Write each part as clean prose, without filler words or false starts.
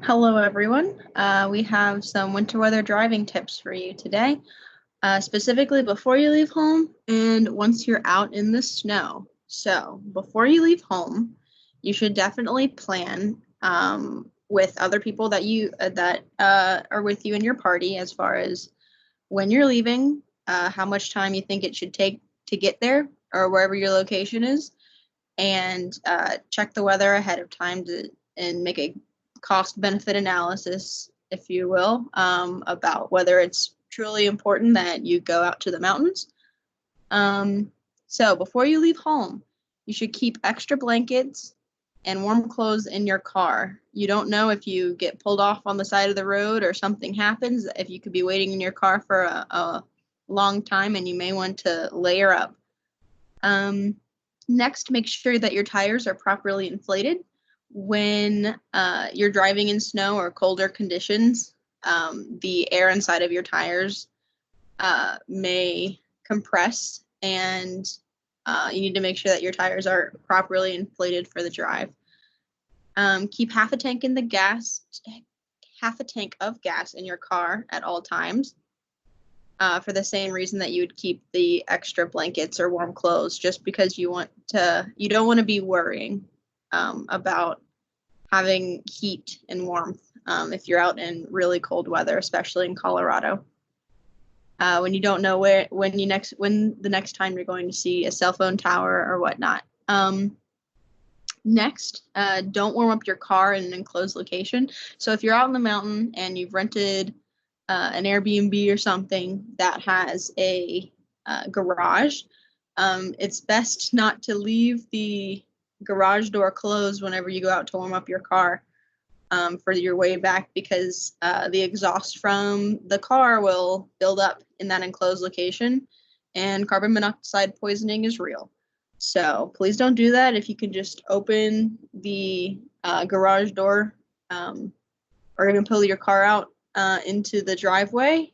Hello, everyone. We have some winter weather driving tips for you today, specifically before you leave home and once you're out in the snow. So, before you leave home, you should definitely plan with other people that are with you in your party, as far as when you're leaving, how much time you think it should take to get there or wherever your location is, and check the weather ahead of time and make a cost benefit analysis, if you will, about whether it's truly important that you go out to the mountains. So before you leave home, you should keep extra blankets and warm clothes in your car. You don't know if you get pulled off on the side of the road or something happens, if you could be waiting in your car for a long time, and you may want to layer up. Next, make sure that your tires are properly inflated. When you're driving in snow or colder conditions, the air inside of your tires may compress, and you need to make sure that your tires are properly inflated for the drive. Keep half a tank of gas in your car at all times. For the same reason that you would keep the extra blankets or warm clothes, just because you don't want to be worrying about having heat and warmth if you're out in really cold weather, especially in Colorado. When you don't know when the next time you're going to see a cell phone tower or whatnot. Next, don't warm up your car in an enclosed location. So if you're out in the mountain and you've rented an Airbnb or something that has a garage, it's best not to leave the garage door closed whenever you go out to warm up your car for your way back, because the exhaust from the car will build up in that enclosed location, and carbon monoxide poisoning is real. So please don't do that. If you can just open the garage door or even pull your car out into the driveway,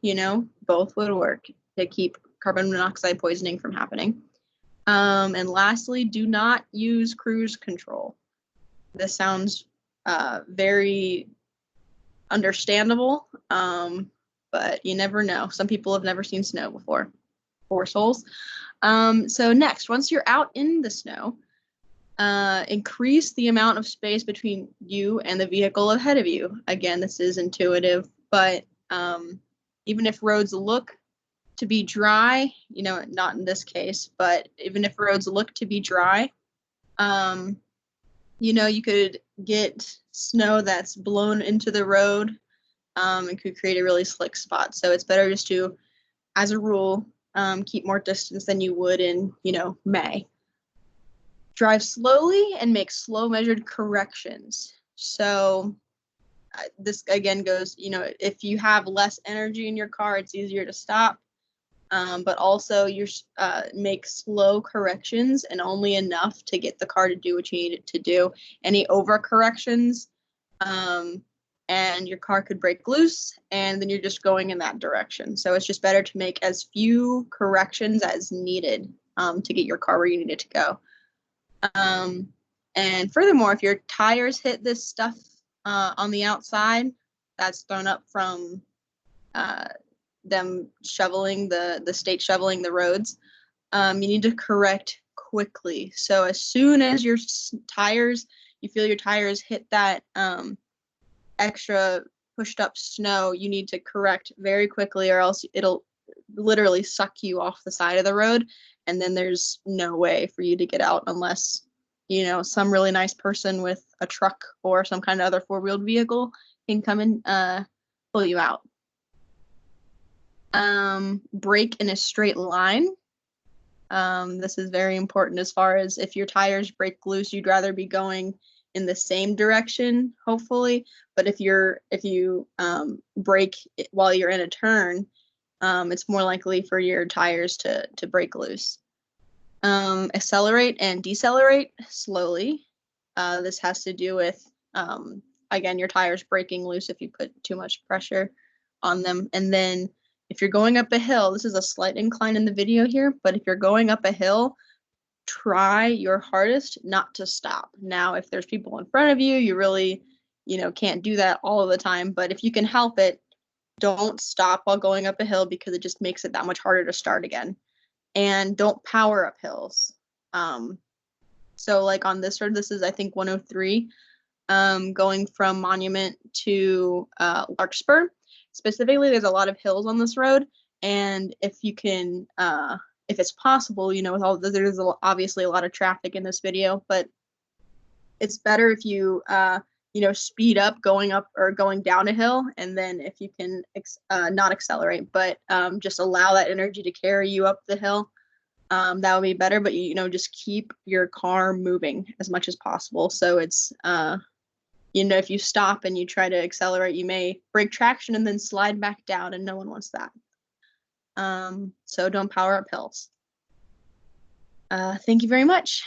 both would work to keep carbon monoxide poisoning from happening. And lastly, do not use cruise control. This sounds very understandable, but you never know. Some people have never seen snow before. Poor souls. So next, once you're out in the snow, increase the amount of space between you and the vehicle ahead of you. Again, this is intuitive, but even if roads look to be dry, not in this case, but even if roads look to be dry, you could get snow that's blown into the road and could create a really slick spot. So it's better just to, as a rule, keep more distance than you would in, May. Drive slowly and make slow measured corrections. So this again goes, if you have less energy in your car, it's easier to stop. But also you make slow corrections and only enough to get the car to do what you need it to do. Any over corrections, and your car could break loose, and then you're just going in that direction. So it's just better to make as few corrections as needed to get your car where you need it to go. And furthermore, if your tires hit this stuff on the outside that's thrown up from them shoveling the state shoveling the roads, you need to correct quickly. So as soon as you feel your tires hit that extra pushed up snow, you need to correct very quickly, or else it'll literally suck you off the side of the road, and then there's no way for you to get out unless some really nice person with a truck or some kind of other four-wheeled vehicle can come and pull you out. Brake in a straight line. This is very important, as far as if your tires break loose, you'd rather be going in the same direction, hopefully. But if you brake while you're in a turn, it's more likely for your tires to break loose. Accelerate and decelerate slowly. This has to do with, again, your tires breaking loose if you put too much pressure on them. And then if you're going up a hill, this is a slight incline in the video here, but if you're going up a hill, try your hardest not to stop. Now, if there's people in front of you, you really can't do that all of the time. But if you can help it, don't stop while going up a hill because it just makes it that much harder to start again. And don't power up hills. So like on this road, this is I think 103, going from Monument to Larkspur. Specifically, there's a lot of hills on this road, and if you can, if it's possible, with all there's obviously a lot of traffic in this video, but it's better if you speed up going up or going down a hill, and then if you can not accelerate, but just allow that energy to carry you up the hill. That would be better, but just keep your car moving as much as possible. So it's if you stop and you try to accelerate, you may break traction and then slide back down, and no one wants that. So don't power up hills. Thank you very much.